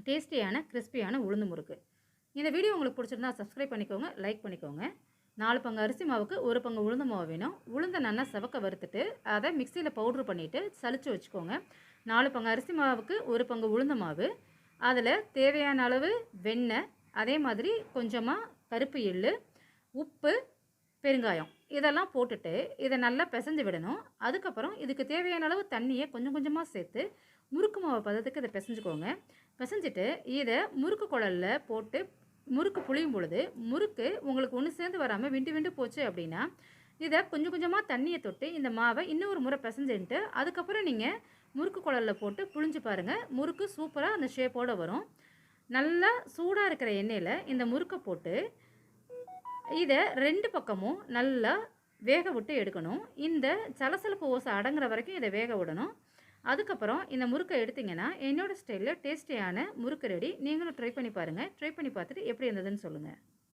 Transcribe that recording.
டேஸ்டியான கிறிஸ்பியான உளுந்து முறுக்கு. இந்த வீடியோ உங்களுக்கு பிடிச்சிருந்தா சப்ஸ்கிரைப் பண்ணிக்கோங்க, லைக் பண்ணிக்கோங்க. 4 பங்கு அரிசி மாவுக்கு 1 பங்கு உளுந்து மாவு வேணும். உளுந்த நல்லா செவக்க வறுத்துட்டு அதை மிக்சியில் பவுட்ரு பண்ணிவிட்டு சலிச்சு வச்சுக்கோங்க. 4 பங்கு அரிசி மாவுக்கு 1 பங்கு உளுந்த மாவு, அதில் தேவையான அளவு வெண்ணெய், அதே மாதிரி கொஞ்சமாக கருப்பு எள்ளு, உப்பு, பெருங்காயம் இதெல்லாம் போட்டுட்டு இதை நல்லா பிசைஞ்சு விடணும். அதுக்கப்புறம் இதுக்கு தேவையான அளவு தண்ணியை கொஞ்சம் கொஞ்சமாக சேர்த்து முறுக்கு மாவு பதத்துக்கு இதை பிசைஞ்சுக்கோங்க. பிசைஞ்சிட்டு இதை முறுக்கு குழலில் போட்டு முறுக்கு புளியும் பொழுது முறுக்கு உங்களுக்கு ஒன்று சேர்ந்து வராமல் விண்டு விண்டு போச்சு அப்படின்னா இதை கொஞ்சம் கொஞ்சமாக தண்ணியை தொட்டு இந்த மாவை இன்னொரு முறை பிசைஞ்சுட்டு அதுக்கப்புறம் நீங்கள் முறுக்கு குழலில் போட்டு புளிஞ்சு பாருங்கள். முறுக்கு சூப்பராக அந்த ஷேப்போடு வரும். நல்லா சூடாக இருக்கிற எண்ணெயில் இந்த முறுக்கை போட்டு இதை 2 பக்கமும் நல்லா வேக விட்டு எடுக்கணும். இந்த சலசலப்பு ஓசை அடங்குற வரைக்கும் இதை வேக விடணும். அதுக்கப்புறம் இந்த முறுக்கை எடுத்திங்கன்னா என்னோடய ஸ்டைலில் டேஸ்டியான முறுக்கு ரெடி. நீங்களும் ட்ரை பண்ணி பாருங்கள். ட்ரை பண்ணி பார்த்துட்டு எப்படி இருந்ததுன்னு சொல்லுங்கள்.